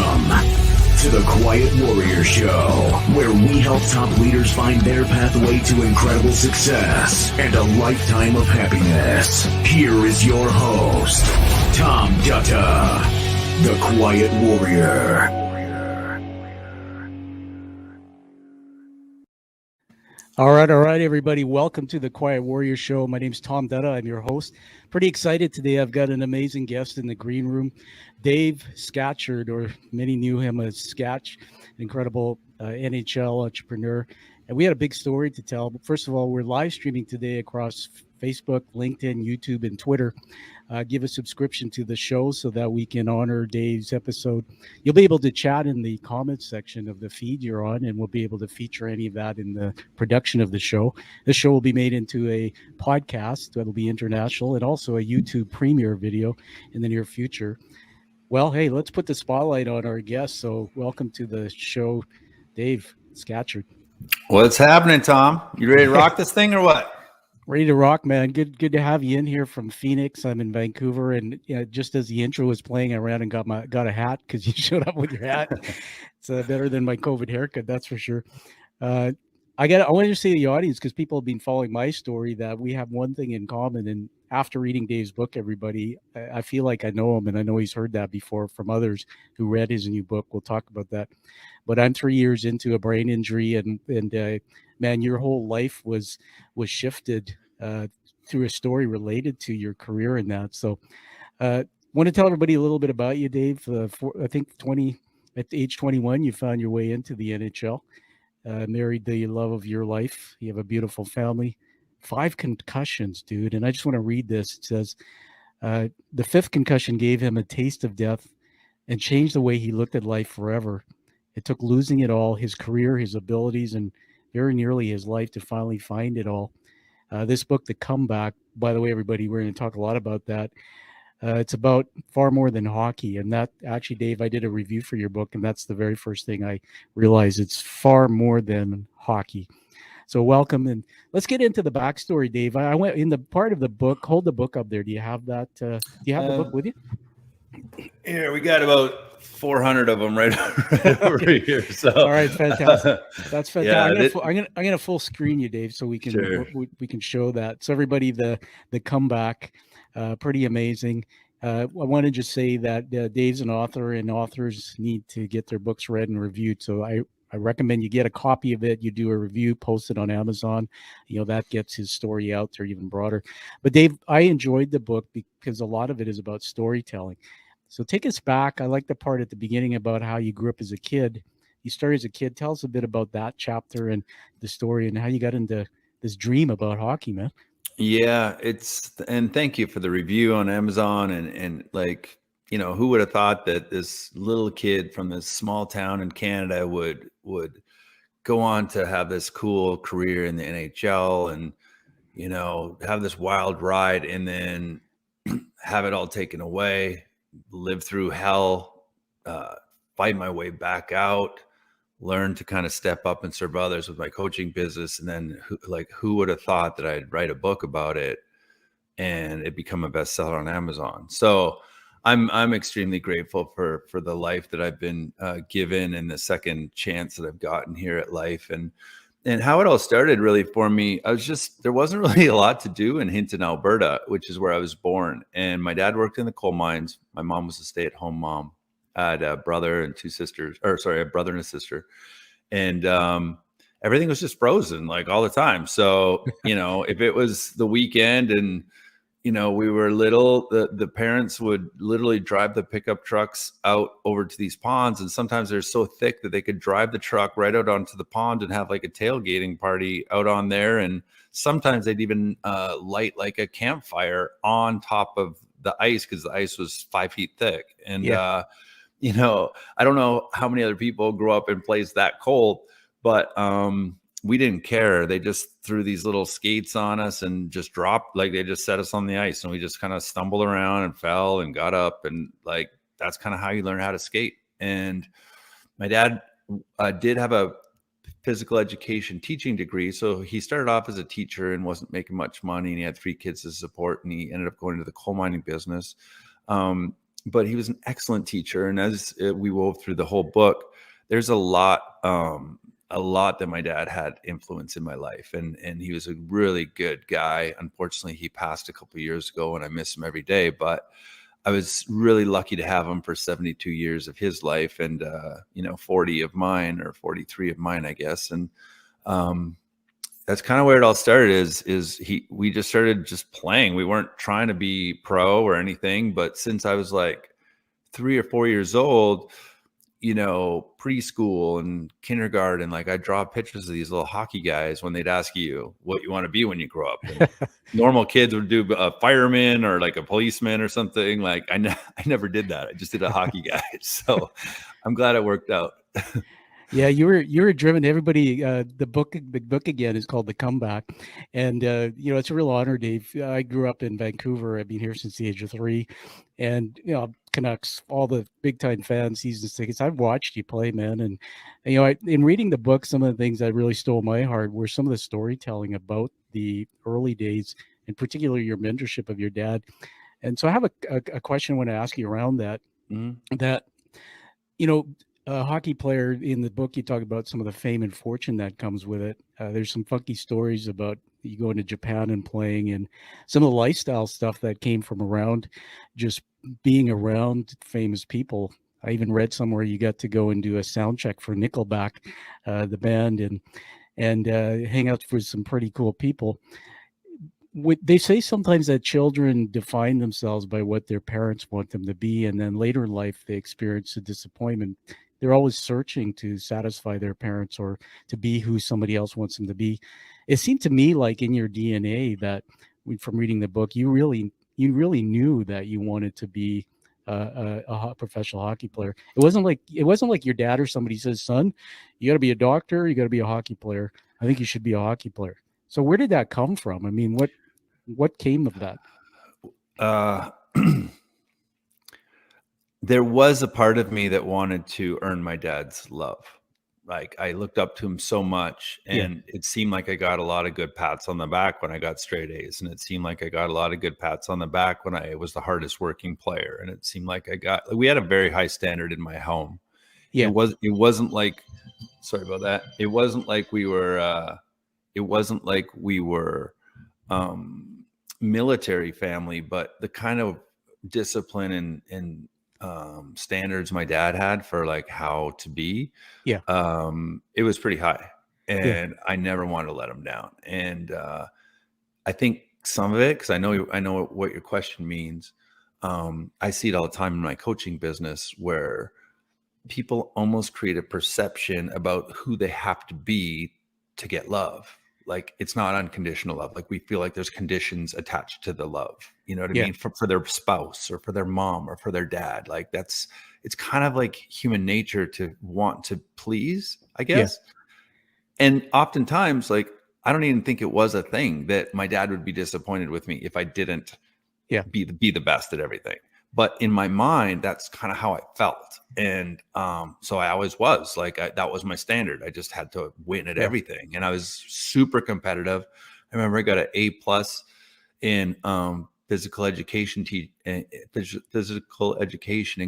Welcome to the Quiet Warrior Show, where we help top leaders find their pathway to incredible success and a lifetime of happiness. Here is your host, Tom Dutta, the Quiet Warrior. All right, everybody. Welcome to the Quiet Warrior Show. My name's Tom Dutta. I'm your host. Pretty excited today. I've got an amazing guest in the green room, Dave Scatchard, or many knew him as Scatch, incredible NHL entrepreneur. And we had a big story to tell. But first of all, we're live streaming today across Facebook, LinkedIn, YouTube, and Twitter. Give a subscription to the show so that we can honor Dave's episode. You'll be able to chat in the comments section of the feed you're on, and we'll be able to feature any of that in the production of the show. The show will be made into a podcast that'll be international and also a YouTube premiere video in the near future. Well, hey, let's put the spotlight on our guest. So welcome to the show, Dave Scatchard. What's happening, Tom? You ready to rock this thing or what? Ready to rock, man. Good to have you in here from Phoenix. I'm in Vancouver, and just as the intro was playing, I ran and got a hat because you showed up with your hat. It's better than my COVID haircut, that's for sure. I wanted to say to the audience, because people have been following my story, that we have one thing in common. And after reading Dave's book, everybody, I feel like I know him, and I know he's heard that before from others who read his new book. We'll talk about that. But I'm 3 years into a brain injury, and man, your whole life was shifted through a story related to your career in that. So want to tell everybody a little bit about you, Dave. I think at age 21, you found your way into the NHL, married the love of your life. You have a beautiful family, 5 concussions, dude. And I just want to read this. It says, the 5th concussion gave him a taste of death and changed the way he looked at life forever. It took losing it all, his career, his abilities, and very nearly his life to finally find it all. This book, The Comeback, by the way, everybody, we're going to talk a lot about that. It's about far more than hockey. And that actually, Dave, I did a review for your book, and that's the very first thing I realized. It's far more than hockey. So welcome. And let's get into the backstory, Dave. I went in the part of the book. Hold the book up there. Do you have that? Do you have the book with you? Here, we got about 400 of them right over here. So, all right, fantastic. That's fantastic. Yeah, I'm gonna full screen you, Dave, so we can sure. we can show that. So everybody, the comeback, pretty amazing. I want to just say that Dave's an author, and authors need to get their books read and reviewed. So I recommend you get a copy of it. You do a review, post it on Amazon. That gets his story out there even broader. But Dave, I enjoyed the book because a lot of it is about storytelling. So take us back. I like the part at the beginning about how you grew up as a kid. You started as a kid. Tell us a bit about that chapter and the story and how you got into this dream about hockey, man. Yeah, and thank you for the review on Amazon. And like, who would have thought that this little kid from this small town in Canada would go on to have this cool career in the NHL and, have this wild ride and then have it all taken away, live through hell, fight my way back out, learn to kind of step up and serve others with my coaching business. And then who would have thought that I'd write a book about it and it become a bestseller on Amazon? So I'm extremely grateful for the life that I've been given and the second chance that I've gotten here at life. And how it all started really for me, there wasn't really a lot to do in Hinton, Alberta, which is where I was born. And my dad worked in the coal mines. My mom was a stay-at-home mom. I had a brother and a brother and a sister. And everything was just frozen like all the time. So, if it was the weekend and, we were little, the parents would literally drive the pickup trucks out over to these ponds. And sometimes they're so thick that they could drive the truck right out onto the pond and have like a tailgating party out on there. And sometimes they'd even light like a campfire on top of the ice because the ice was 5 feet thick. And, I don't know how many other people grew up in places that cold, but we didn't care. They just threw these little skates on us and just dropped, like they just set us on the ice and we just kind of stumbled around and fell and got up. And like, that's kind of how you learn how to skate. And my dad did have a physical education teaching degree. So he started off as a teacher and wasn't making much money. And he had 3 kids to support and he ended up going into the coal mining business. but he was an excellent teacher. And as we wove through the whole book, there's a lot that my dad had influence in my life. And he was a really good guy. Unfortunately, he passed a couple of years ago and I miss him every day, but I was really lucky to have him for 72 years of his life and, 40 of mine, or 43 of mine, I guess. And, that's kind of where it all started we just started just playing. We weren't trying to be pro or anything, but since I was like 3 or 4 years old, preschool and kindergarten, like I draw pictures of these little hockey guys when they'd ask you what you want to be when you grow up. And normal kids would do a fireman or like a policeman or something. Like I never did that. I just did a hockey guy. So I'm glad it worked out. Yeah, you were driven. Everybody, the book again is called The Comeback, and it's a real honor, Dave. I grew up in Vancouver. I've been here since the age of 3, and Canucks, all the big time fans, seasons tickets. I've watched you play, man, and in reading the book, some of the things that really stole my heart were some of the storytelling about the early days, and particularly your mentorship of your dad. And so I have a question I want to ask you around that. Mm-hmm. That a hockey player, in the book, you talk about some of the fame and fortune that comes with it. There's some funky stories about you going to Japan and playing, and some of the lifestyle stuff that came from around just being around famous people. I even read somewhere you got to go and do a sound check for Nickelback, the band, and hang out with some pretty cool people. They say sometimes that children define themselves by what their parents want them to be, and then later in life they experience a disappointment. They're always searching to satisfy their parents or to be who somebody else wants them to be. It seemed to me like in your DNA that, from reading the book, you really knew that you wanted to be a professional hockey player. It wasn't like your dad or somebody says, "Son, you got to be a doctor. You got to be a hockey player. I think you should be a hockey player." So where did that come from? I mean, what came of that? There was a part of me that wanted to earn my dad's love. Like I looked up to him so much, and it seemed like I got a lot of good pats on the back when I got straight A's. And it seemed like I got a lot of good pats on the back when I was the hardest working player. And it seemed like we had a very high standard in my home. Yeah. It wasn't like, sorry about that. It wasn't like we were, military family, but the kind of discipline and standards my dad had for like how to be, it was pretty high, and I never wanted to let him down. And I think some of it, because I know what your question means, I see it all the time in my coaching business, where people almost create a perception about who they have to be to get love. Like it's not unconditional love. Like we feel like there's conditions attached to the love, you know what I mean? For their spouse or for their mom or for their dad. Like it's kind of like human nature to want to please, I guess. Yeah. And oftentimes, like, I don't even think it was a thing that my dad would be disappointed with me if I didn't be the best at everything. But in my mind, that's kind of how I felt. And so I always was like, that was my standard. I just had to win at everything. And I was super competitive. I remember I got an A+ in physical education in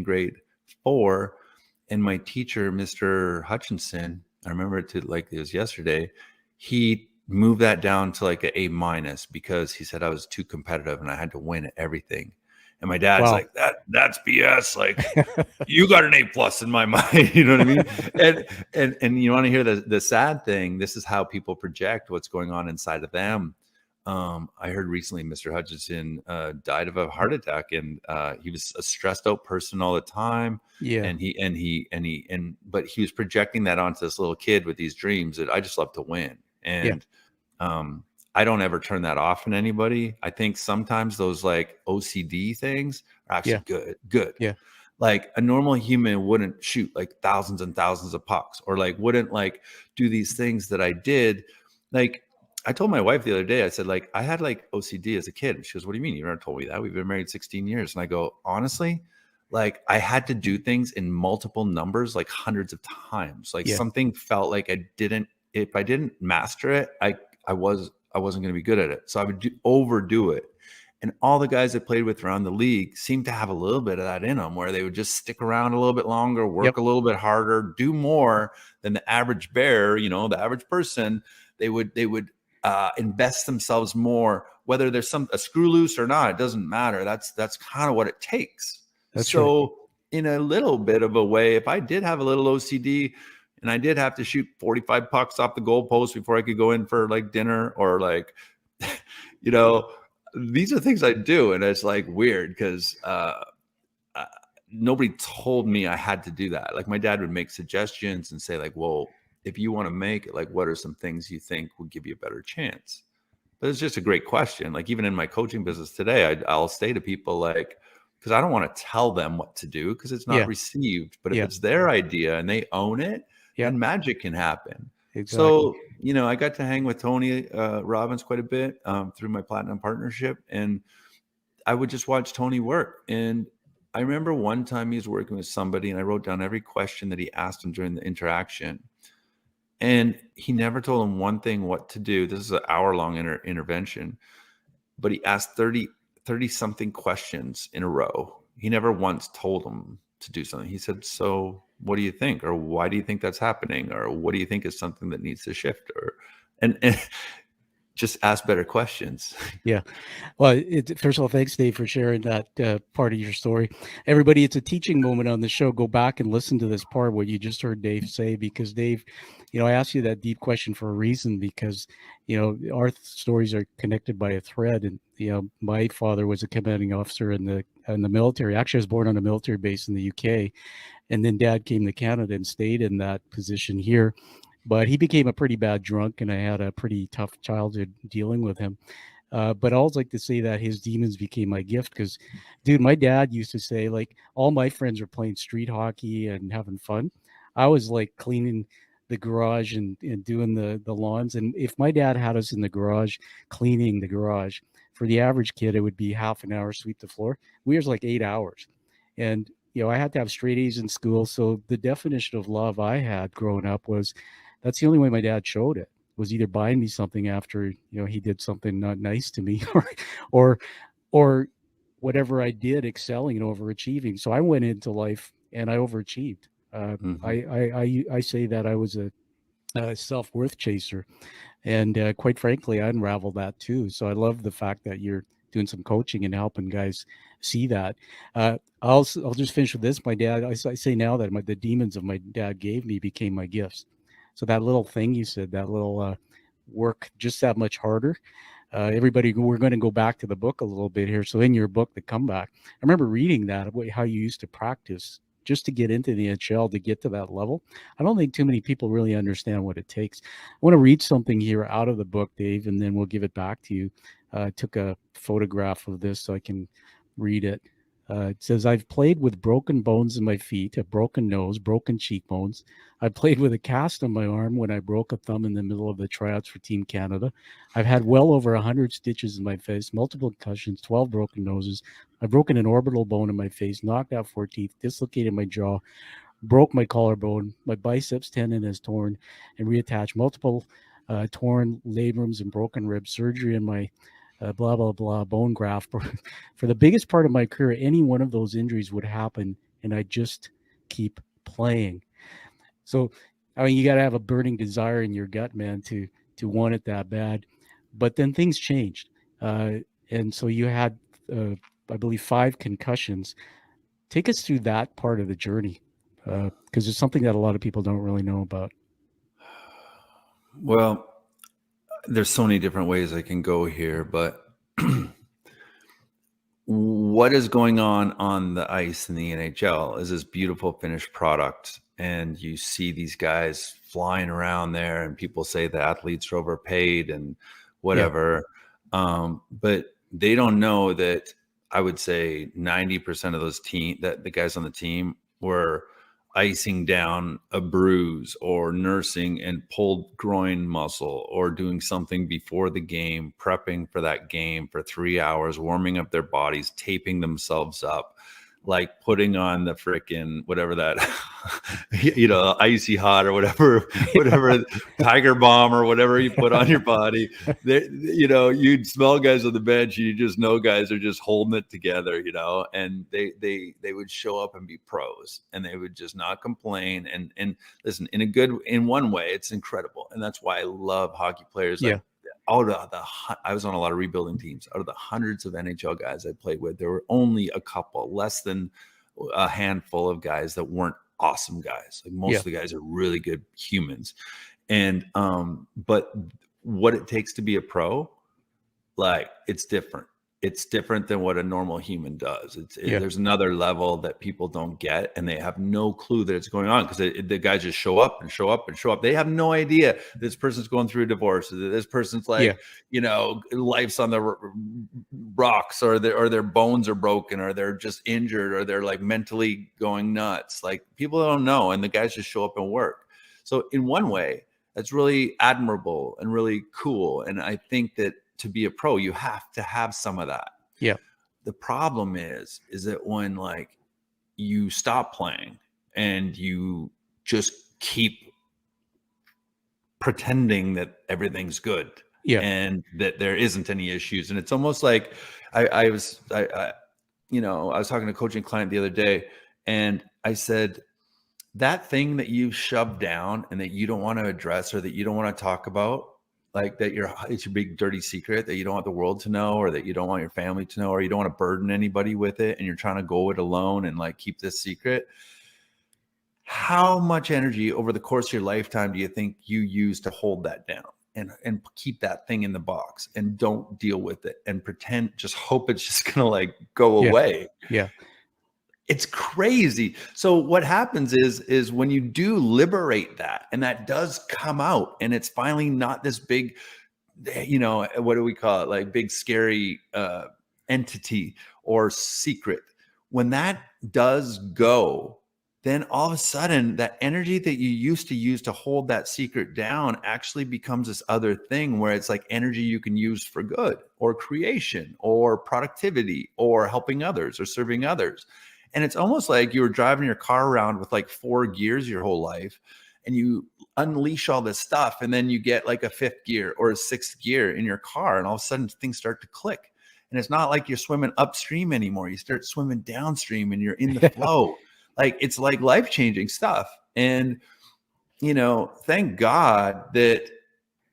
grade 4. And my teacher, Mr. Hutchinson, I remember it like it was yesterday, he moved that down to like an A- because he said I was too competitive and I had to win at everything. And my dad's like, that's BS. Like you got an A+ in my mind. You know what I mean? And you want to hear the sad thing. This is how people project what's going on inside of them. I heard recently Mr. Hutchinson died of a heart attack, and he was a stressed out person all the time. Yeah. But he was projecting that onto this little kid with these dreams that I just love to win. And I don't ever turn that off in anybody. I think sometimes those like OCD things are actually good. Yeah. Like a normal human wouldn't shoot like thousands and thousands of pucks, or like wouldn't like do these things that I did. Like I told my wife the other day, I said, like, I had like OCD as a kid. And she goes, "What do you mean? You never told me that. We've been married 16 years. And I go, honestly, like I had to do things in multiple numbers, like hundreds of times. Like something felt like if I didn't master it, I wasn't going to be good at it. So I would overdo it. And all the guys I played with around the league seemed to have a little bit of that in them, where they would just stick around a little bit longer, work a little bit harder, do more than the average bear, you know, the average person. They would invest themselves more, whether there's a screw loose or not, it doesn't matter. That's kind of what it takes. That's right. In a little bit of a way, if I did have a little OCD and I did have to shoot 45 pucks off the goalpost before I could go in for like dinner, or like, you know, these are things I do. And it's like weird because nobody told me I had to do that. Like my dad would make suggestions and say like, well, if you want to make it, like, what are some things you think would give you a better chance? But it's just a great question. Like even in my coaching business today, I'll say to people like, because I don't want to tell them what to do because it's not received. But if it's their idea and they own it, then magic can happen. Exactly. So, you know, I got to hang with Tony Robbins quite a bit through my platinum partnership. And I would just watch Tony work. And I remember one time he was working with somebody and I wrote down every question that he asked him during the interaction. And he never told him one thing what to do. This is an hour-long intervention. But he asked 30 something questions in a row. He never once told him to do something. He said, so what do you think? Or why do you think that's happening? Or what do you think is something that needs to shift? Or and just ask better questions. Yeah. Well, first of all, thanks, Dave, for sharing that part of your story. Everybody, it's a teaching moment on the show. Go back and listen to this part, what you just heard Dave say, because Dave, you know, I asked you that deep question for a reason, because, you know, our stories are connected by a thread. And, you know, my father was a commanding officer in the military. Actually, I was born on a military base in the UK. And then Dad came to Canada and stayed in that position here. But he became a pretty bad drunk, and I had a pretty tough childhood dealing with him. But I always like to say that his demons became my gift because, dude, my dad used to say, like, all my friends were playing street hockey and having fun. I was, like, cleaning the garage and doing the lawns. And if my dad had us in the garage cleaning the garage, for the average kid, it would be half an hour sweep the floor. We was like 8 hours. And, you know, I had to have straight A's in school. So the definition of love I had growing up was, that's the only way my dad showed it, was either buying me something after, you know, he did something not nice to me, or whatever I did, excelling and overachieving. So I went into life and I overachieved. I say that I was a self-worth chaser, and quite frankly, I unraveled that too. So I love the fact that you're doing some coaching and helping guys see that. I'll just finish with this. My dad, I say now that the demons of my dad gave me became my gifts. So that little thing you said, that little work just that much harder. Everybody, we're going to go back to the book a little bit here. So in your book, The Comeback, I remember reading that, how you used to practice just to get into the NHL, to get to that level. I don't think too many people really understand what it takes. I want to read something here out of the book, Dave, and then we'll give it back to you. I took a photograph of this so I can read it. It says, I've played with broken bones in my feet, a broken nose, broken cheekbones. I played with a cast on my arm when I broke a thumb in the middle of the tryouts for Team Canada. I've had well over 100 stitches in my face, multiple concussions, 12 broken noses. I've broken an orbital bone in my face, knocked out 4 teeth, dislocated my jaw, broke my collarbone. My biceps tendon is torn and reattached, multiple torn labrums and broken ribs, surgery in my blah, blah, blah, bone graft. For the biggest part of my career, any one of those injuries would happen, and I just keep playing. So, I mean, you got to have a burning desire in your gut, man, to want it that bad. But then things changed. And so you had, I believe, 5 concussions. Take us through that part of the journey, because it's something that a lot of people don't really know about. Well, there's so many different ways I can go here, but what is going on the ice in the NHL is this beautiful finished product. And you see these guys flying around there and people say the athletes are overpaid and whatever. Yeah. But they don't know that I would say 90% of those that the guys on the team were icing down a bruise or nursing and pulled groin muscle or doing something before the game, prepping for that game for 3 hours, warming up their bodies, taping themselves up. like putting on the frickin' whatever that, icy hot or whatever Tiger Bomb or whatever you put on your body. You'd smell guys on the bench, and you just know guys are just holding it together, and they would show up and be pros, and they would just not complain. And listen, in one way, it's incredible, and that's why I love hockey players. Yeah. I was on a lot of rebuilding teams. Out of the hundreds of NHL guys I played with, there were only a couple, less than a handful of guys that weren't awesome guys. Like most of the guys are really good humans. And but what it takes to be a pro, like, it's different. It's different than what a normal human does. There's another level that people don't get, and they have no clue that it's going on, because the guys just show up and show up and show up. They have no idea this person's going through a divorce, that this person's like, life's on the rocks, or their bones are broken, or they're just injured, or they're like mentally going nuts. Like, people don't know, and the guys just show up and work. So in one way, that's really admirable and really cool. And I think that to be a pro, you have to have some of that. Yeah. The problem is that when, like, you stop playing and you just keep pretending that everything's good, and that there isn't any issues. And it's almost like I was talking to a coaching client the other day, and I said, that thing that you shove down and that you don't want to address, or that you don't want to talk about, like, that it's your big dirty secret that you don't want the world to know, or that you don't want your family to know, or you don't want to burden anybody with it, and you're trying to go it alone and, like, keep this secret. How much energy over the course of your lifetime do you think you use to hold that down and keep that thing in the box and don't deal with it and just hope it's just gonna, like, go away? Yeah. It's crazy. So what happens is when you do liberate that, and that does come out, and it's finally not this big, what do we call it? Like, big, scary entity or secret. When that does go, then all of a sudden that energy that you used to use to hold that secret down actually becomes this other thing, where it's like energy you can use for good, or creation, or productivity, or helping others, or serving others. And it's almost like you were driving your car around with like 4 gears your whole life, and you unleash all this stuff, and then you get like a 5th gear or a 6th gear in your car, and all of a sudden things start to click. And it's not like you're swimming upstream anymore. You start swimming downstream, and you're in the flow. Like, it's like life-changing stuff. And, thank God that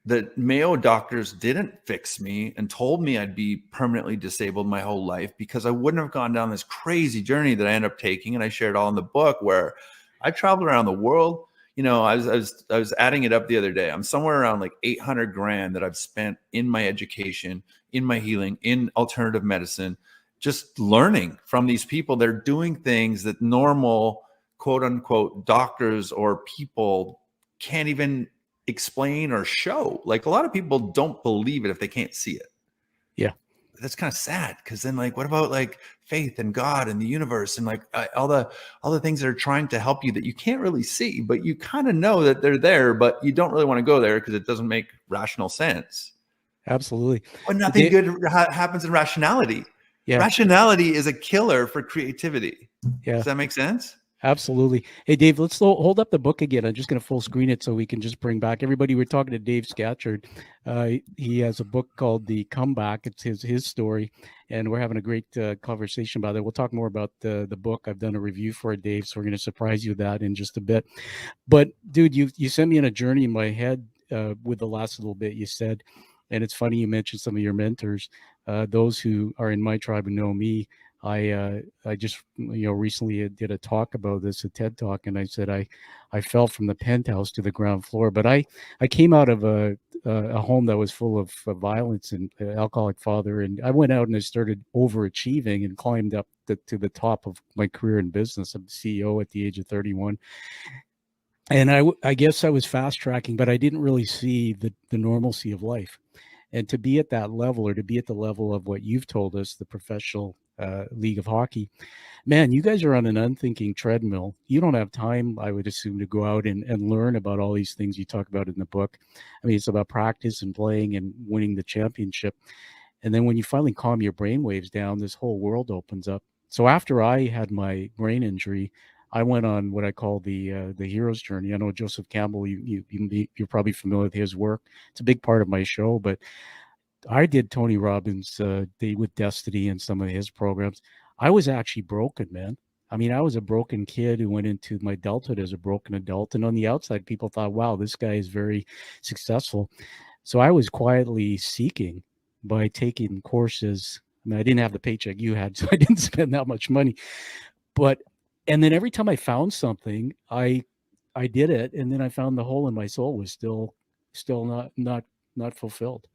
the Mayo doctors didn't fix me and told me I'd be permanently disabled my whole life, because I wouldn't have gone down this crazy journey that I ended up taking. And I shared all in the book, where I traveled around the world. I was adding it up the other day. I'm somewhere around like 800 grand that I've spent in my education, in my healing, in alternative medicine, just learning from these people. They're doing things that normal, quote unquote, doctors or people can't even explain or show. Like, a lot of people don't believe it if they can't see it. Yeah. That's kind of sad, because then, like, what about like faith and God and the universe, and like all the things that are trying to help you that you can't really see, but you kind of know that they're there, but you don't really want to go there because it doesn't make rational sense. Absolutely. But nothing good happens in rationality. Yeah. Rationality is a killer for creativity. Yeah. Does that make sense? Absolutely. Hey, Dave, let's hold up the book again. I'm just going to full screen it so we can just bring back everybody. We're talking to Dave Scatchard. He has a book called The Comeback. It's his story, and we're having a great conversation about it. We'll talk more about the book. I've done a review for it, Dave, so we're going to surprise you with that in just a bit. But, dude, you sent me on a journey in my head with the last little bit you said, and it's funny you mentioned some of your mentors. Those who are in my tribe and know me, I just recently did a talk about this, a TED talk, and I said I fell from the penthouse to the ground floor. But I came out of a home that was full of violence and alcoholic father, and I went out and I started overachieving and climbed up to the top of my career in business. I'm the CEO at the age of 31. And I guess I was fast tracking, but I didn't really see the normalcy of life. And to be at that level, or to be at the level of what you've told us, the professional league of hockey, man, you guys are on an unthinking treadmill. You don't have time, I would assume, to go out and learn about all these things you talk about in the book. I mean, it's about practice and playing and winning the championship. And then when you finally calm your brainwaves down, this whole world opens up. So after I had my brain injury, I went on what I call the hero's journey. I know Joseph Campbell. You're probably familiar with his work. It's a big part of my show. But I did Tony Robbins' Date with Destiny and some of his programs. I was actually broken, man. I mean, I was a broken kid who went into my adulthood as a broken adult, and on the outside, people thought, "Wow, this guy is very successful." So I was quietly seeking by taking courses. I mean, I didn't have the paycheck you had, so I didn't spend that much money. But and then every time I found something, I did it, and then I found the hole in my soul was still not fulfilled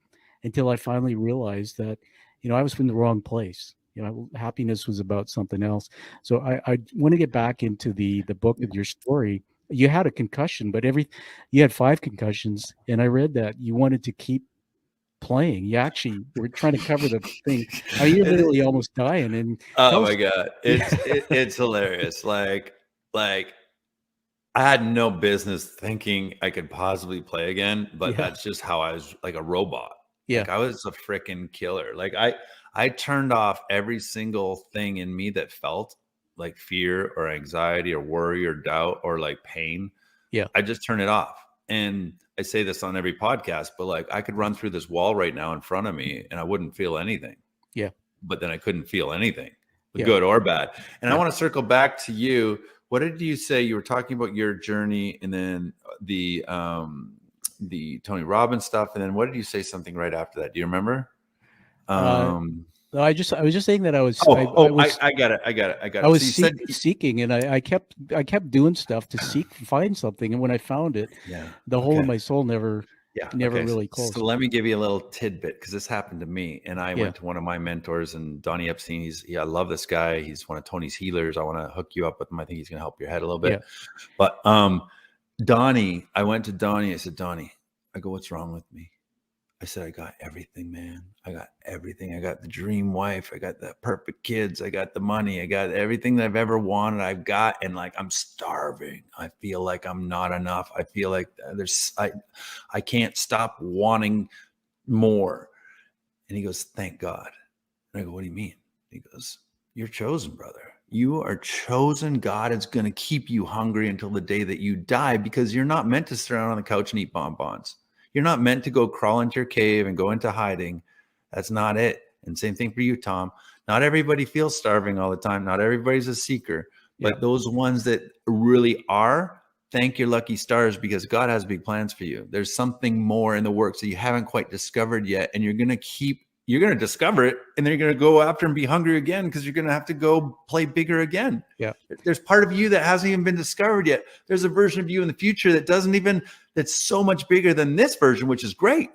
until I finally realized that, I was in the wrong place. Happiness was about something else. So I want to get back into the book of your story. You had a concussion, but you had 5 concussions, and I read that you wanted to keep playing. You actually were trying to cover the thing. I mean, you're literally almost dying. And Oh my God. It's hilarious. Like I had no business thinking I could possibly play again, but Yeah. that's just how I was, like a robot. Yeah. Like I was a freaking killer. Like I turned off every single thing in me that felt like fear or anxiety or worry or doubt or like pain. Yeah. I just turned it off. And I say this on every podcast, but like I could run through this wall right now in front of me and I wouldn't feel anything. Yeah. But then I couldn't feel anything, Yeah. good or bad. And I Yeah. want to circle back to you. What did you say? You were talking about your journey and then the Tony Robbins stuff. And then what did you say something right after that? Do you remember? No, I was just saying that I was. I got it. I was So you seeking, and I kept doing stuff to find something, and when I found it, the hole in my soul never really closed. So let me give you a little tidbit because this happened to me, and I went to one of my mentors, and Donnie Epstein. I love this guy. He's one of Tony's healers. I want to hook you up with him. I think he's going to help your head a little bit. Yeah. But Donnie, I went to Donnie. I said, Donnie, I go, what's wrong with me? I said, I got everything, man. I got everything. I got the dream wife. I got the perfect kids. I got the money. I got everything that I've ever wanted. I've got, and like, I'm starving. I feel like I'm not enough. I feel like I can't stop wanting more. And he goes, thank God. And I go, what do you mean? He goes, you're chosen, brother. You are chosen. God is going to keep you hungry until the day that you die because you're not meant to sit around on the couch and eat bonbons. You're not meant to go crawl into your cave and go into hiding. That's not it. And same thing for you, Tom. Not everybody feels starving all the time. Not everybody's a seeker. But those ones that really are, thank your lucky stars because God has big plans for you. There's something more in the works that you haven't quite discovered yet. And you're going to discover it. And then you're going to go after and be hungry again because you're going to have to go play bigger again. Yeah. There's part of you that hasn't even been discovered yet. There's a version of you in the future that's so much bigger than this version, which is great.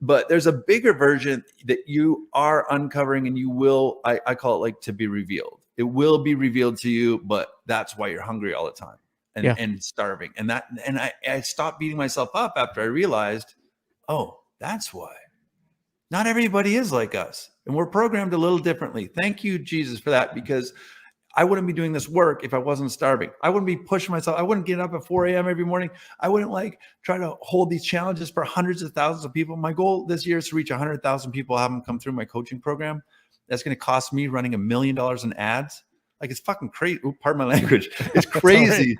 But there's a bigger version that you are uncovering and you will, I call it like to be revealed. It will be revealed to you, but that's why you're hungry all the time and starving. And I stopped beating myself up after I realized, oh, that's why. Not everybody is like us. And we're programmed a little differently. Thank you, Jesus, for that, because I wouldn't be doing this work if I wasn't starving. I wouldn't be pushing myself. I wouldn't get up at 4 a.m. every morning. I wouldn't try to hold these challenges for hundreds of thousands of people. My goal this year is to reach 100,000 people, have them come through my coaching program. That's going to cost me running $1 million in ads. Like, it's fucking crazy. Ooh, pardon my language. It's crazy.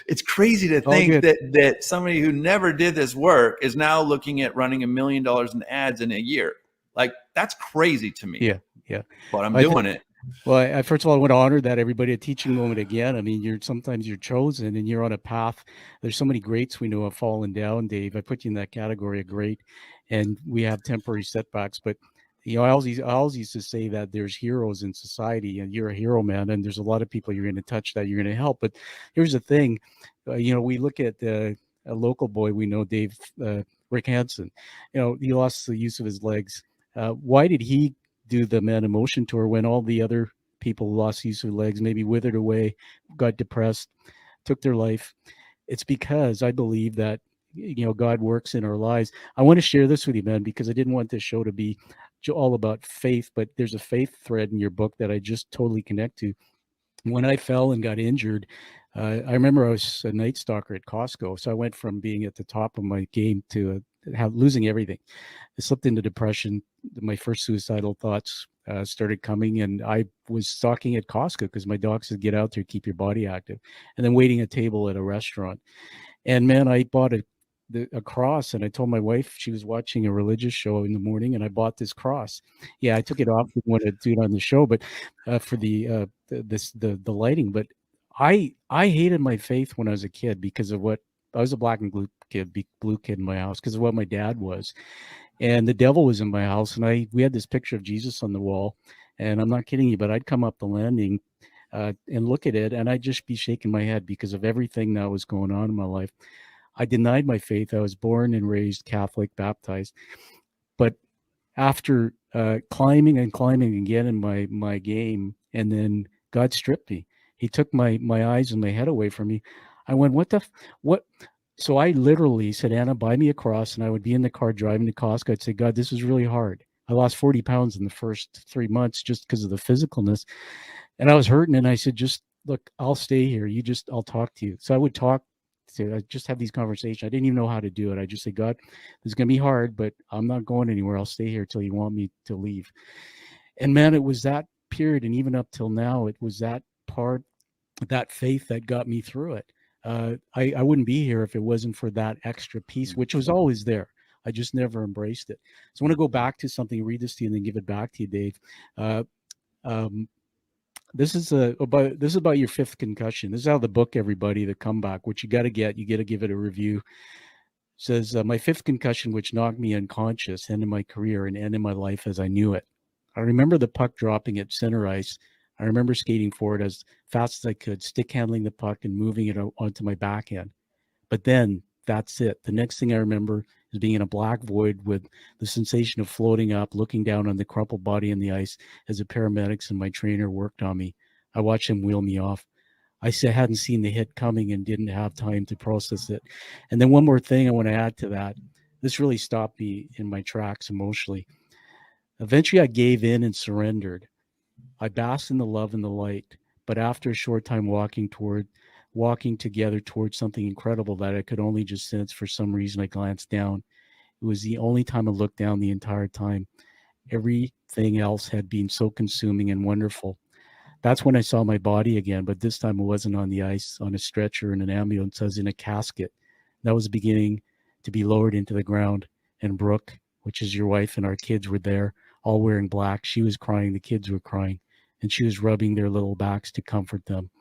It's crazy to think that somebody who never did this work is now looking at running $1 million in ads in a year. Like, that's crazy to me. Yeah. But I'm doing it. Well, I first of all, I want to honor that everybody at Teaching Moment again. I mean, sometimes you're chosen and you're on a path. There's so many greats we know have fallen down, Dave. I put you in that category of great, and we have temporary setbacks. But I always used to say that there's heroes in society, and you're a hero, man. And there's a lot of people you're going to touch that you're going to help. But here's the thing, we look at a local boy we know, Dave, Rick Hansen. He lost the use of his legs. Why did he do the Man in Motion tour when all the other people lost use of their legs, maybe withered away, got depressed, took their life? It's because I believe that God works in our lives. I want to share this with you, man, because I didn't want this show to be all about faith, but there's a faith thread in your book that I just totally connect to. When I fell and got injured, I remember I was a night stalker at Costco, so I went from being at the top of my game to losing everything. I slipped into depression. My first suicidal thoughts started coming, and I was stalking at Costco because my doc said, get out there, keep your body active, and then waiting a table at a restaurant. And man, I bought a cross, and I told my wife, she was watching a religious show in the morning, and I bought this cross. Yeah, I took it off, didn't want to do it on the show, but for the lighting. But I hated my faith when I was a kid because of what I was a black and blue kid in my house because of what my dad was. And the devil was in my house, and we had this picture of Jesus on the wall, and I'm not kidding you, but I'd come up the landing and look at it, and I'd just be shaking my head because of everything that was going on in my life. I denied my faith. I was born and raised Catholic, baptized, but after climbing again in my game, and then God stripped me. He took my eyes and my head away from me. I went, what? So I literally said, Anna, buy me a cross. And I would be in the car driving to Costco. I'd say, God, this is really hard. I lost 40 pounds in the first 3 months just because of the physicalness. And I was hurting. And I said, just look, I'll stay here. I'll talk to you. So I would I just have these conversations. I didn't even know how to do it. I just said, God, this is going to be hard, but I'm not going anywhere. I'll stay here till you want me to leave. And man, it was that period. And even up till now, it was that part, that faith that got me through it. I wouldn't be here if it wasn't for that extra piece, which was always there. I just never embraced it. So I want to go back to something, read this to you, and then give it back to you, Dave. This is about your fifth concussion. This is how the book, everybody, The Comeback, which you got to give it a review. Says, my fifth concussion, which knocked me unconscious, ended my career and ended my life as I knew it. I remember the puck dropping at center ice. I remember skating forward as fast as I could, stick handling the puck and moving it onto my backhand. But then that's it. The next thing I remember is being in a black void with the sensation of floating up, looking down on the crumpled body on the ice as the paramedics and my trainer worked on me. I watched him wheel me off. I hadn't seen the hit coming and didn't have time to process it. And then one more thing I want to add to that. This really stopped me in my tracks emotionally. Eventually I gave in and surrendered. I basked in the love and the light, but after a short time walking together towards something incredible that I could only just sense, for some reason I glanced down. It was the only time I looked down the entire time. Everything else had been so consuming and wonderful. That's when I saw my body again, but this time it wasn't on the ice, on a stretcher in an ambulance. I was in a casket. That was beginning to be lowered into the ground. And Brooke, which is your wife, and our kids were there, all wearing black. She was crying. The kids were crying. And she was rubbing their little backs to comfort them.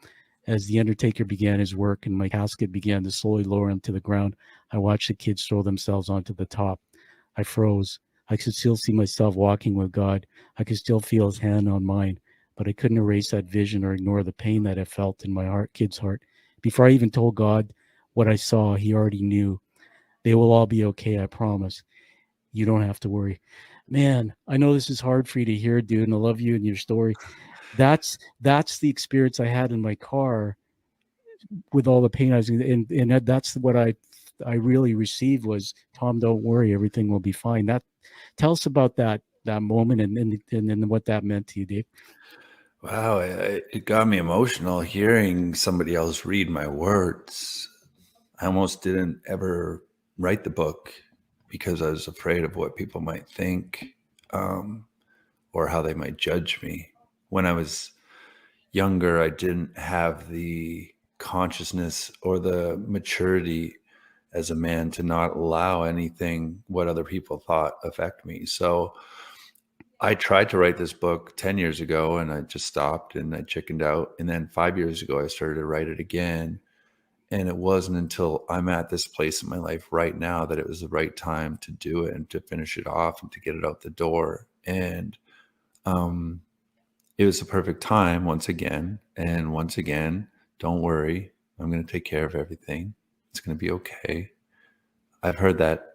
As the undertaker began his work and my casket began to slowly lower him to the ground, I watched the kids throw themselves onto the top. I froze. I could still see myself walking with God. I could still feel his hand on mine, but I couldn't erase that vision or ignore the pain that I felt in my kid's heart. Before I even told God what I saw, he already knew. They will all be okay, I promise. You don't have to worry. Man, I know this is hard for you to hear, dude, and I love you and your story. That's the experience I had in my car with all the pain I was in, and that's what I really received was, Tom, don't worry, everything will be fine. Tell us about that moment and what that meant to you, Dave. Wow, it got me emotional hearing somebody else read my words. I almost didn't ever write the book because I was afraid of what people might think, or how they might judge me. When I was younger, I didn't have the consciousness or the maturity as a man to not allow anything, what other people thought, affect me. So I tried to write this book 10 years ago and I just stopped and I chickened out. And then 5 years ago, I started to write it again. And it wasn't until I'm at this place in my life right now that it was the right time to do it and to finish it off and to get it out the door. And it was the perfect time once again. And once again, don't worry, I'm going to take care of everything. It's going to be okay. I've heard that.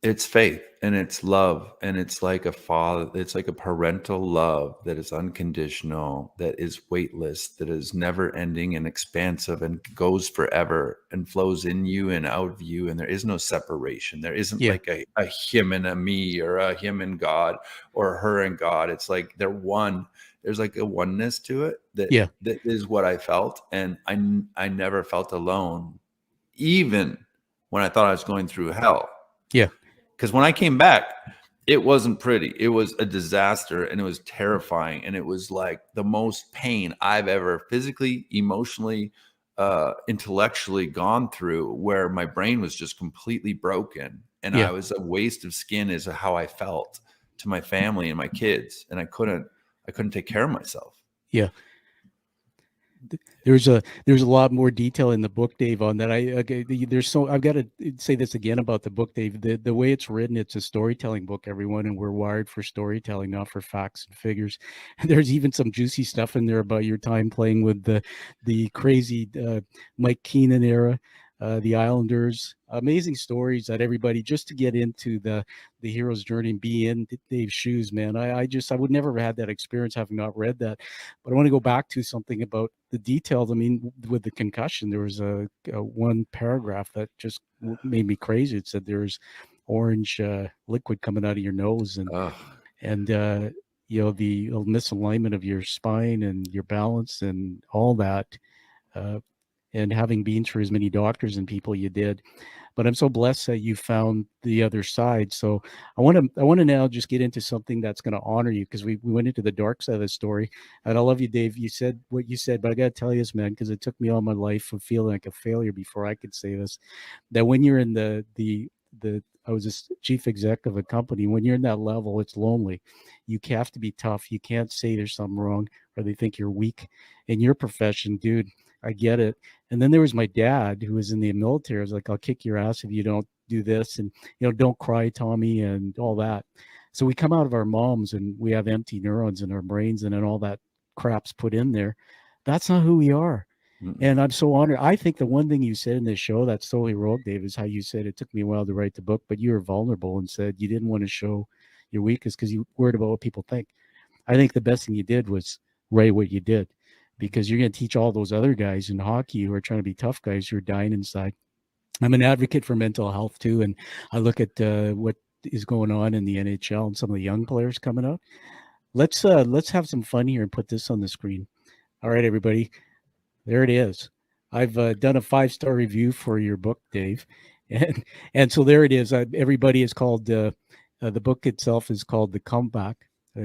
It's faith and it's love, and it's like a father. It's like a parental love that is unconditional, that is weightless, that is never ending and expansive and goes forever and flows in you and out of you. And there is no separation. There isn't like a him and a me, or a him and God, or her and God. It's like they're one. there's like a oneness to it that Yeah. that is what I felt. And I never felt alone, even when I thought I was going through hell. Yeah. Because when I came back, it wasn't pretty. It was a disaster, and it was terrifying. And it was like the most pain I've ever physically, emotionally, intellectually gone through, where my brain was just completely broken. And Yeah. I was a waste of skin is how I felt to my family and my kids. And I couldn't take care of myself. Yeah. There's a lot more detail in the book, Dave, on that. I've got to say this again about the book, Dave. The way it's written, it's a storytelling book, everyone, and we're wired for storytelling, not for facts and figures. There's even some juicy stuff in there about your time playing with the crazy Mike Keenan era, the Islanders. Amazing stories that everybody, just to get into the hero's journey and be in Dave's shoes, man. I would never have had that experience having not read that. But I want to go back to something about the details. I mean, with the concussion, there was a one paragraph that just made me crazy. It said there's orange liquid coming out of your nose, and the misalignment of your spine and your balance and all that. And having been through as many doctors and people you did, but I'm so blessed that you found the other side. So I want to now just get into something that's going to honor you, because we went into the dark side of the story. And I love you, Dave. You said what you said, but I got to tell you this, man, because it took me all my life of feeling like a failure before I could say this, that when you're in I was a chief exec of a company. When you're in that level, it's lonely. You have to be tough. You can't say there's something wrong or they think you're weak in your profession, dude. I get it. And then there was my dad, who was in the military. I was like, I'll kick your ass if you don't do this. And, don't cry, Tommy, and all that. So we come out of our moms and we have empty neurons in our brains, and then all that crap's put in there. That's not who we are. And I'm so honored. I think the one thing you said in this show that's so heroic, Dave, is how you said it took me a while to write the book, but you were vulnerable and said you didn't want to show your weakness because you worried about what people think. I think the best thing you did was write what you did, because you're going to teach all those other guys in hockey who are trying to be tough guys who are dying inside. I'm an advocate for mental health too, and I look at what is going on in the NHL and some of the young players coming out. Let's have some fun here and put this on the screen. All right, everybody, there it is. I've done a 5-star review for your book, Dave, and so there it is. Everybody is called the book itself is called The Comeback: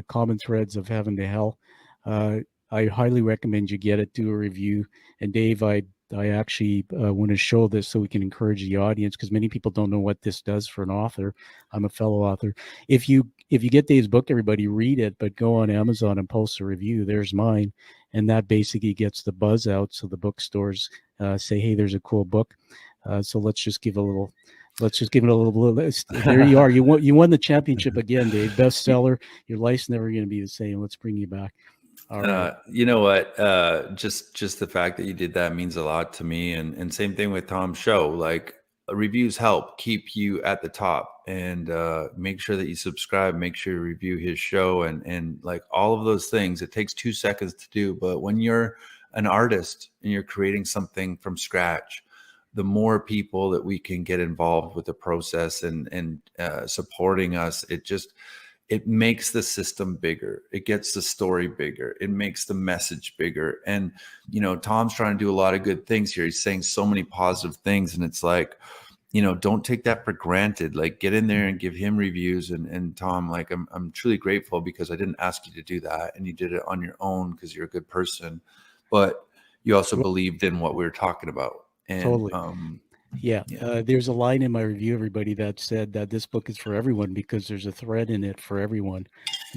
Common Threads of Heaven to Hell. I highly recommend you get it, do a review. And Dave, I actually want to show this so we can encourage the audience, because many people don't know what this does for an author. I'm a fellow author. If you get Dave's book, everybody read it, but go on Amazon and post a review. There's mine. And that basically gets the buzz out. So the bookstores say, hey, there's a cool book. So let's just give it a little. There you are. You won the championship again, Dave. Bestseller. Your life's never going to be the same. Let's bring you back. All right. You know what? Just the fact that you did that means a lot to me. And same thing with Tom's show. Like, reviews help keep you at the top, and make sure that you subscribe, make sure you review his show, and like all of those things. It takes 2 seconds to do, but when you're an artist and you're creating something from scratch, the more people that we can get involved with the process and supporting us, it makes the system bigger. It gets the story bigger. It makes the message bigger. And, Tom's trying to do a lot of good things here. He's saying so many positive things. And it's like, don't take that for granted. Like, get in there and give him reviews. And Tom, like, I'm truly grateful, because I didn't ask you to do that. And you did it on your own because you're a good person. But you also believed in what we were talking about. And, totally. Yeah. There's a line in my review, everybody, that said that this book is for everyone, because there's a thread in it for everyone,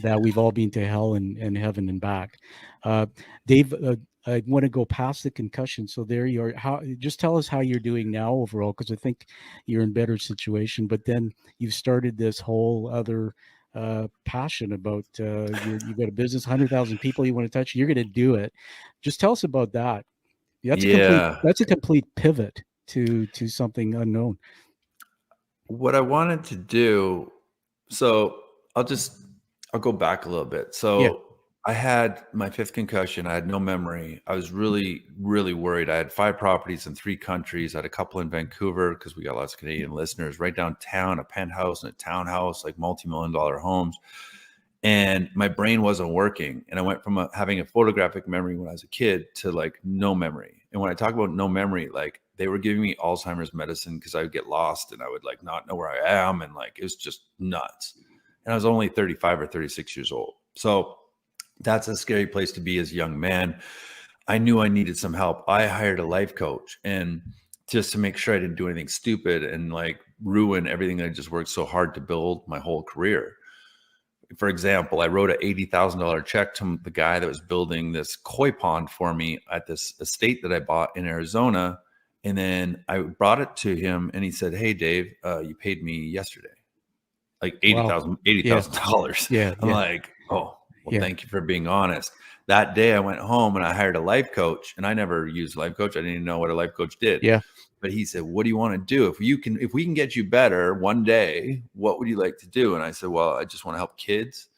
that we've all been to hell and heaven and back. Dave, I want to go past the concussion. So there you are. Just tell us how you're doing now overall, because I think you're in better situation, but then you've started this whole other passion about you've got a business, 100,000 people you want to touch. You're going to do it. Just tell us about that. That's a complete pivot to something unknown. What I wanted to do, so I'll go back a little bit. So I had my 5th concussion. I had no memory. I was really, really worried. I had 5 properties in 3 countries. I had a couple in Vancouver, because we got lots of Canadian listeners, right downtown, a penthouse and a townhouse, like multi-million-dollar homes. and my brain wasn't working. And I went from having a photographic memory when I was a kid to like no memory. And when I talk about no memory, like they were giving me Alzheimer's medicine because I would get lost and I would like not know where I am. And like, it was just nuts. And I was only 35 or 36 years old. So that's a scary place to be as a young man. I knew I needed some help. I hired a life coach, and just to make sure I didn't do anything stupid and like ruin everything that I just worked so hard to build my whole career. For example, I wrote an $80,000 check to the guy that was building this koi pond for me at this estate that I bought in Arizona. And then I brought it to him and he said, "Hey, Dave, you paid me yesterday, like $80,000. Yeah. I'm like, "Oh, well, thank you for being honest." That day I went home and I hired a life coach, and I never used a life coach. I didn't even know what a life coach did. Yeah. But he said, "What do you want to do? If we can get you better one day, what would you like to do?" And I said, "Well, I just want to help kids.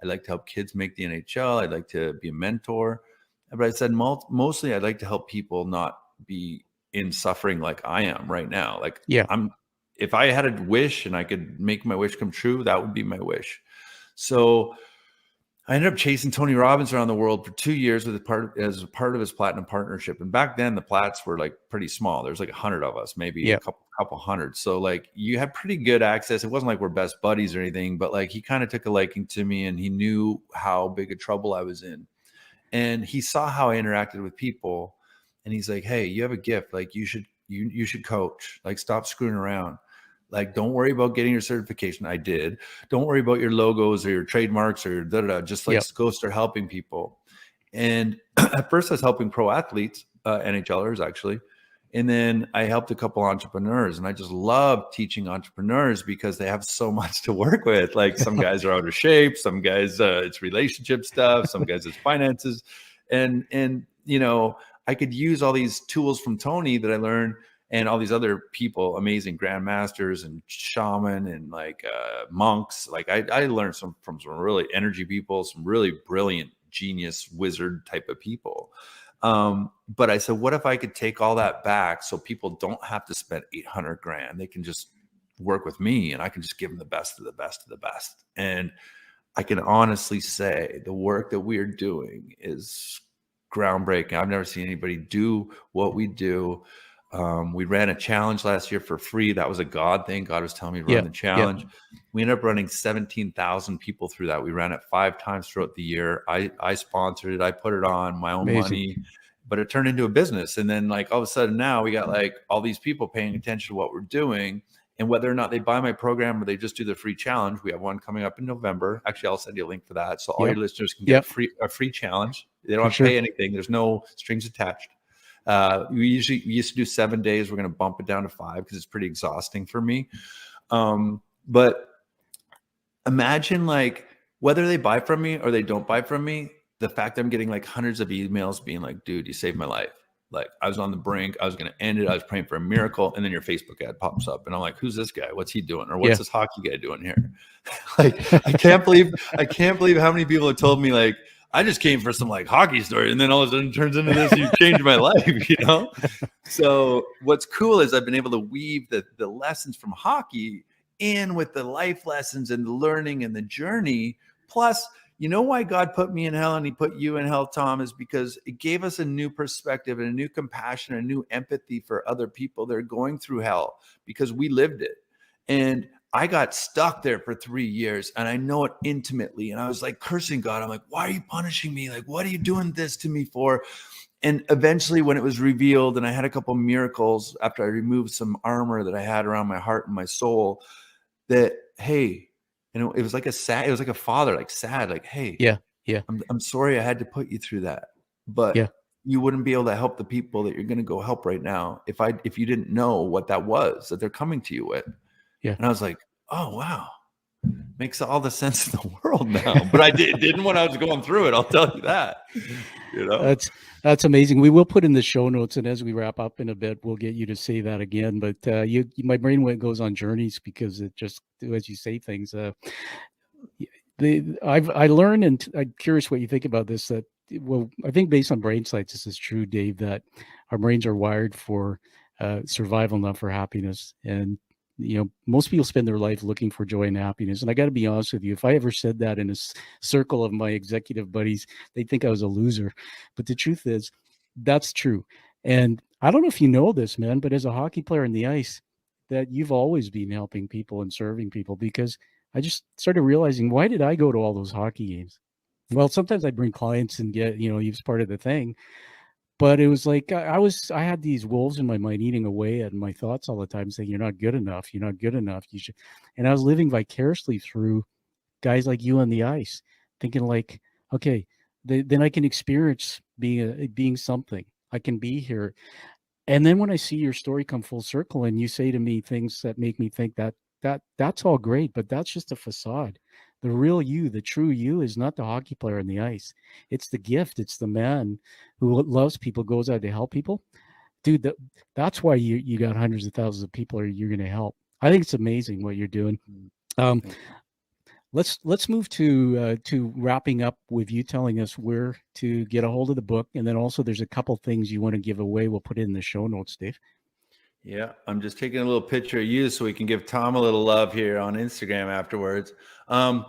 I'd like to help kids make the NHL. I'd like to be a mentor." But I said, mostly I'd like to help people not be in suffering like I am right now. Like if I had a wish and I could make my wish come true, that would be my wish. So I ended up chasing Tony Robbins around the world for 2 years as a part of his platinum partnership. And back then the plats were like pretty small. There's like 100 of us, maybe a couple hundred. So like you had pretty good access. It wasn't like we're best buddies or anything, but like he kind of took a liking to me and he knew how big a trouble I was in. And he saw how I interacted with people. And he's like, "Hey, you have a gift. Like you should coach. Like stop screwing around. Like, don't worry about getting your certification." I did. "Don't worry about your logos or your trademarks or da-da-da. Just like go start helping people." And at first I was helping pro athletes, NHLers actually. And then I helped a couple entrepreneurs, and I just love teaching entrepreneurs because they have so much to work with. Like some guys are out of shape. Some guys, it's relationship stuff. Some guys it's finances. And, you know, I could use all these tools from Tony that I learned and all these other people, amazing grandmasters and shaman and like monks. Like I learned from some really energy people, some really brilliant genius wizard type of people. But I said, what if I could take all that back so people don't have to spend 800 grand? They can just work with me and I can just give them the best of the best of the best. And I can honestly say the work that we are doing is groundbreaking. I've never seen anybody do what we do. We ran a challenge last year for free. That was a God thing. God was telling me to run the challenge. We ended up running 17,000 people through that. We ran it 5 times throughout the year. I sponsored it. I put it on my own money, but it turned into a business. And then like all of a sudden now we got like all these people paying attention to what we're doing. And whether or not they buy my program or they just do the free challenge, we have one coming up in November. Actually, I'll send you a link for that. So all your listeners can get a free challenge. They don't have to pay anything. There's no strings attached. We used to do 7 days. We're going to bump it down to 5 because it's pretty exhausting for me. But imagine like whether they buy from me or they don't buy from me, the fact that I'm getting like hundreds of emails being like, "Dude, you saved my life. Like I was on the brink. I was going to end it. I was praying for a miracle." And then your Facebook ad pops up and I'm like, "Who's this guy? What's he doing? Or what's this hockey guy doing here?" Like, I can't believe how many people have told me like, "I just came for some like hockey story." And then all of a sudden it turns into this, "You changed my life," you know? So what's cool is I've been able to weave the lessons from hockey in with the life lessons and the learning and the journey. Plus, you know why God put me in hell and he put you in hell, Tom, is because it gave us a new perspective and a new compassion, a new empathy for other people that are going through hell because we lived it. And I got stuck there for 3 years and I know it intimately. And I was like cursing God. I'm like, "Why are you punishing me? Like, what are you doing this to me for?" And eventually when it was revealed and I had a couple of miracles after I removed some armor that I had around my heart and my soul, that, hey, it was like it was like a father, like sad, like, "Hey, I'm sorry I had to put you through that, but you wouldn't be able to help the people that you're going to go help right now if you didn't know what that was that they're coming to you with." And I was like, "Oh, wow. Makes all the sense in the world now." But I didn't when I was going through it. I'll tell you that. You know, that's amazing. We will put in the show notes, and as we wrap up in a bit, we'll get you to say that again. But my brain goes on journeys because it just, as you say things, I learned, and I'm curious what you think about this. That I think based on brain science, this is true, Dave. That our brains are wired for survival, not for happiness, and most people spend their life looking for joy and happiness. And I got to be honest with you, if I ever said that in a circle of my executive buddies, they'd think I was a loser. But the truth is, that's true. And I don't know if you know this, man, but as a hockey player on the ice, that you've always been helping people and serving people, because I just started realizing, why did I go to all those hockey games? Well, sometimes I bring clients and get, use part of the thing. But it was like I had these wolves in my mind eating away at my thoughts all the time, saying, "You're not good enough. You're not good enough. You should." And I was living vicariously through guys like you on the ice, thinking like, "Okay, then I can experience being something. I can be here." And then when I see your story come full circle, and you say to me things that make me think that's all great, but that's just a facade. The real you, the true you, is not the hockey player on the ice. It's the gift. It's the man who loves people, goes out to help people. Dude, that's why you got hundreds of thousands of people you're going to help. I think it's amazing what you're doing. Let's move to wrapping up with you telling us where to get a hold of the book, and then also there's a couple things you want to give away. We'll put it in the show notes, Dave. Yeah, I'm just taking a little picture of you so we can give Tom a little love here on Instagram afterwards. The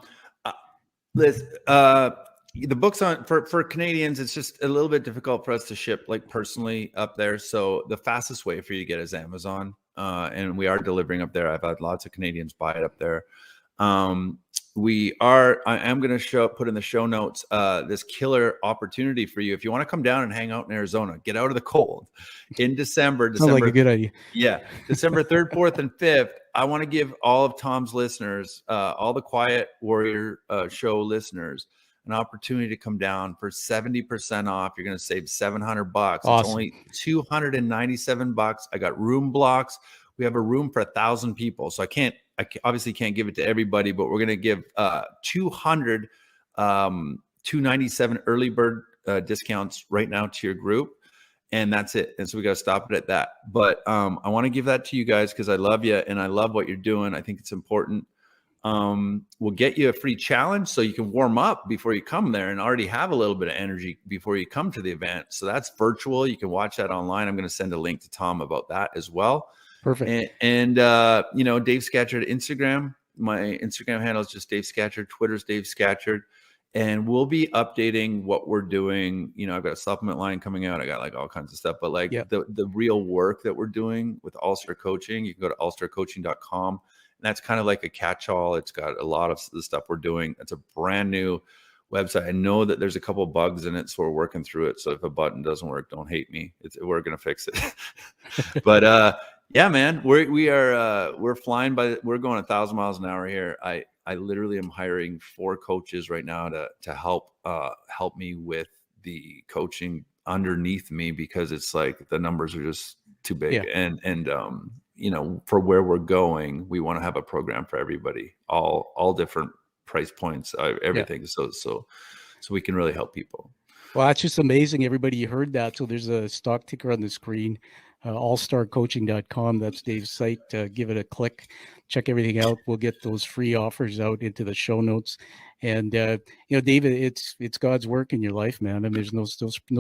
book's on for Canadians. It's just a little bit difficult for us to ship like personally up there. So the fastest way for you to get is Amazon, and we are delivering up there. I've had lots of Canadians buy it up there. I am going to put in the show notes this killer opportunity for you if you want to come down and hang out in Arizona, get out of the cold in December. Sounds like a good idea. Yeah, December 3rd, 4th, and 5th. I want to give all of Tom's listeners, all the Quiet Warrior show listeners, an opportunity to come down for 70% off. You're going to save $700. Awesome. It's only $297. I got room blocks. We have a room for 1,000 people, so I obviously can't give it to everybody, but we're going to give 297 early bird discounts right now to your group, and that's it. And so we got to stop it at that. But I want to give that to you guys because I love you and I love what you're doing. I think it's important. We'll get you a free challenge so you can warm up before you come there and already have a little bit of energy before you come to the event. So that's virtual. You can watch that online. I'm going to send a link to Tom about that as well. Perfect. And Dave Scatchard Instagram. My Instagram handle is just Dave Scatchard. Twitter's Dave Scatchard. And we'll be updating what we're doing. I've got a supplement line coming out. I got like all kinds of stuff, but like the real work that we're doing with All-Star Coaching, you can go to allstarcoaching.com. And that's kind of like a catch-all. It's got a lot of the stuff we're doing. It's a brand new website. I know that there's a couple of bugs in it, so we're working through it. So if a button doesn't work, don't hate me. We're going to fix it. But, yeah, man, we're flying we're going 1,000 miles an hour here. I literally am hiring 4 coaches right now to help me with the coaching underneath me, because it's like the numbers are just too big. Yeah. And for where we're going, we want to have a program for everybody, all different price points, everything. Yeah. So we can really help people. Well, that's just amazing. Everybody, you heard that. So there's a stock ticker on the screen. allstarcoaching.com. That's Dave's site. Give it a click, check everything out. We'll get those free offers out into the show notes. And David, it's God's work in your life, man. And there's no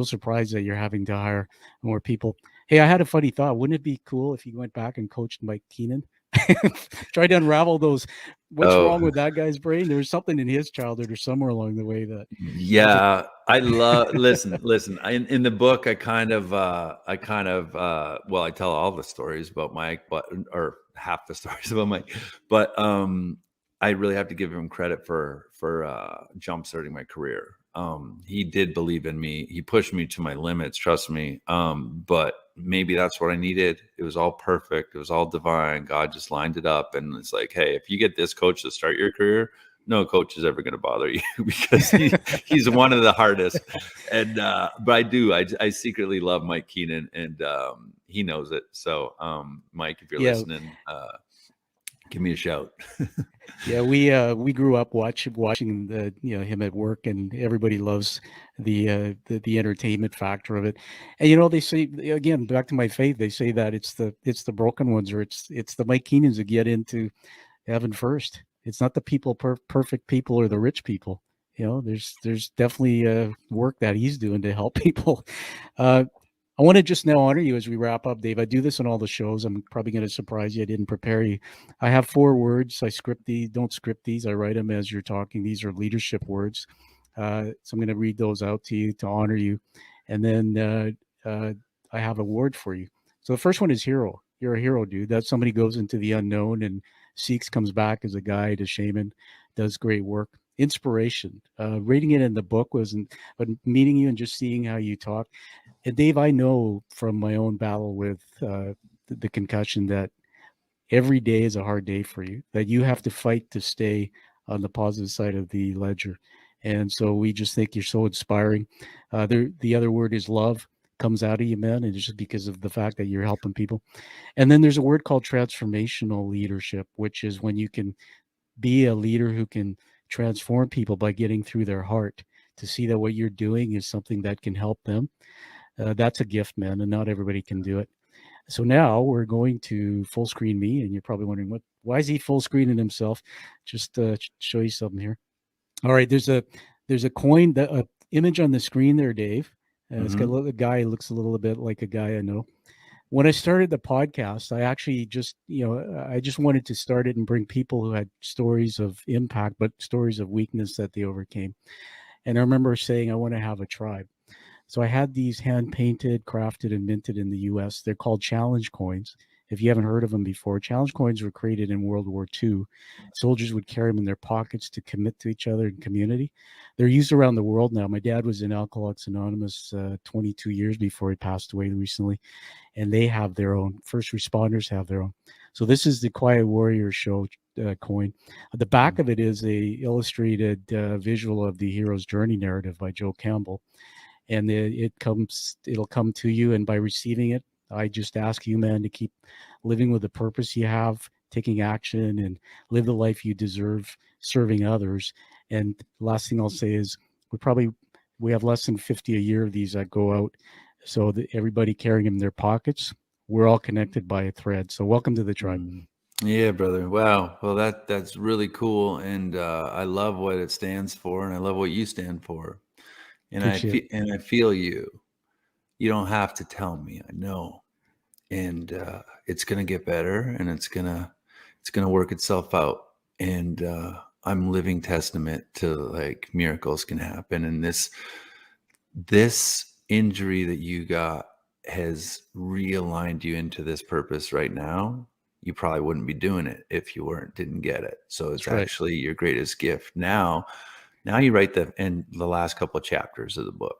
surprise that you're having to hire more people. Hey, I had a funny thought. Wouldn't it be cool if you went back and coached Mike Keenan? Try to unravel those. What's wrong with that guy's brain? There was something in his childhood or somewhere along the way that. Yeah, I love. listen. In the book, I tell all the stories about Mike, or half the stories about Mike, but I really have to give him credit for jump starting my career. He did believe in me. He pushed me to my limits. Trust me. But maybe that's what I needed. It was all perfect. It was all divine. God just lined it up. And it's like, hey, if you get this coach to start your career, no coach is ever going to bother you because he's one of the hardest. And, but I secretly love Mike Keenan, and he knows it. So Mike, if you're listening, give me a shout. Yeah, we grew up watching him at work, and everybody loves the entertainment factor of it. And they say, again, back to my faith, they say that it's the broken ones, or it's the Mike Keenans that get into heaven first. It's not the people, perfect people, or the rich people. There's definitely work that he's doing to help people. I I want to just now honor you as we wrap up, Dave. I do this on all the shows. I'm probably going to surprise you. I didn't prepare you. I have 4 words. I script these. Don't script these. I write them as you're talking. These are leadership words. So I'm going to read those out to you to honor you. And then I have a word for you. So the first one is hero. You're a hero, dude. That's somebody goes into the unknown and seeks, comes back as a guide, a shaman, does great work. Inspiration. Reading it in the book wasn't, but meeting you and just seeing how you talk. And Dave, I know from my own battle with the concussion that every day is a hard day for you, that you have to fight to stay on the positive side of the ledger. And so we just think you're so inspiring. The other word is love. Comes out of you, man, and it's just because of the fact that you're helping people. And then there's a word called transformational leadership, which is when you can be a leader who can transform people by getting through their heart to see that what you're doing is something that can help them. That's a gift, man, and not everybody can do it. So now we're going to full screen me, and you're probably wondering why is he full screening himself? Just show you something here. All right, there's a coin, the image on the screen there, Dave. It's got a guy who looks a little bit like a guy I know. When I started the podcast, I actually just wanted to start it and bring people who had stories of impact, but stories of weakness that they overcame. And I remember saying, I want to have a tribe. So I had these hand painted, crafted, and minted in the US. They're called challenge coins. If you haven't heard of them before, challenge coins were created in World War II. Soldiers would carry them in their pockets to commit to each other in community. They're used around the world now. My dad was in Alcoholics Anonymous 22 years before he passed away recently, and they have their own. First responders have their own. So this is the Quiet Warrior Show coin. The back of it is a illustrated visual of the hero's journey narrative by Joe Campbell, and it'll come to you, and by receiving it, I just ask you, man, to keep living with the purpose you have, taking action, and live the life you deserve, serving others. And the last thing I'll say is we have less than 50 a year of these that go out. So everybody carrying them in their pockets, we're all connected by a thread. So welcome to the tribe. Yeah, brother. Wow. Well, that's really cool. And I love what it stands for, and I love what you stand for. And I feel you. You don't have to tell me. I know. And it's going to get better, and it's going to work itself out. And I'm living testament to like miracles can happen. And this injury that you got has realigned you into this purpose right now. You probably wouldn't be doing it if you didn't get it. So it's actually your greatest gift. Now you write the last couple of chapters of the book.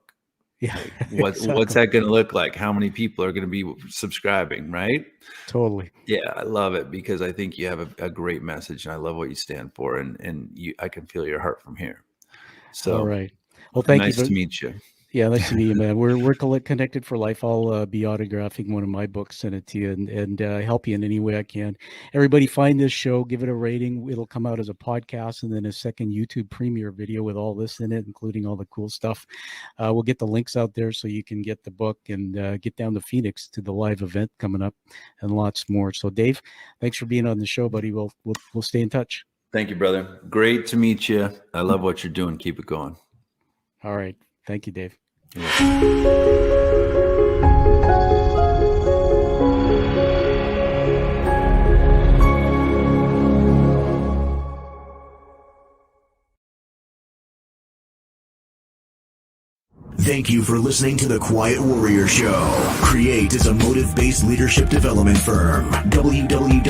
Yeah. Like, what's that going to look like? How many people are going to be subscribing? Right. Totally. Yeah. I love it because I think you have a great message, and I love what you stand for, and I can feel your heart from here. So, all right. Well, thank you. Nice to meet you. Yeah, nice to meet you, man. We're connected for life. I'll be autographing one of my books, send it to you, and help you in any way I can. Everybody find this show, give it a rating. It'll come out as a podcast and then a second YouTube premiere video with all this in it, including all the cool stuff. We'll get the links out there so you can get the book and get down to Phoenix to the live event coming up and lots more. So, Dave, thanks for being on the show, buddy. We'll stay in touch. Thank you, brother. Great to meet you. I love what you're doing. Keep it going. All right. Thank you, Dave. Thank you for listening to the Quiet Warrior Show. Create is a motive-based leadership development firm. www.kreat.ca